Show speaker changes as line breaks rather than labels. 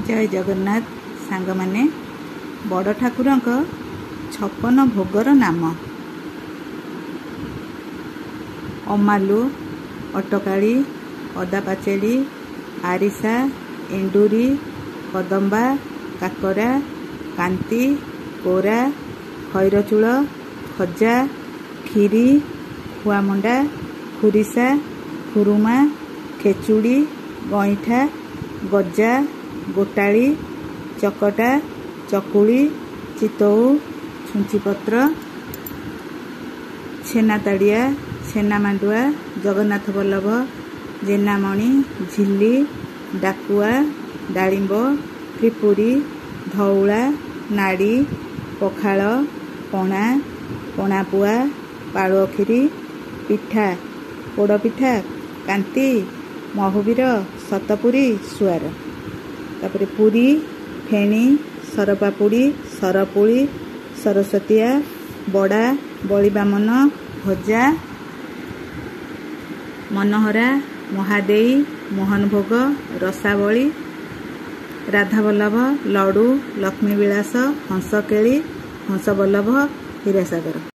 जय जगन्नाथ सांग माने बड़ ठाकुरंक 56 भोगर नाम अमालु अटकाली अदा पाचेड़ी आरिसा एंडुरी कदम्बा काकरा कांती कोरा खैरचूल खजा खीरी खुआमुंडा खुरीसा खुरुमा खेचुड़ी गईठा गजा गोटाली चकटा चकुली चितौ छुंचीपत्र छेनाताड़िया छेना मांडुआ जगन्नाथ बल्लभ जेनामणि झिल्ली डाकुआ डालिंब त्रिपुरी धौला नाड़ी पखाल पणा पणापुआ पालुअखीरी पिठा पोड़पिठा कांती महुवीर सतपुरी सुआर तापर पुरी फेणी सरपापुड़ी सरपुली सरस्वतिया बड़ा बलिबामन भजा मनोहरा महादेई मोहन भोग रसावली राधावल्लभ लडू लक्ष्मी विलास हंसकेली हंसवल्लभ हीरासागर।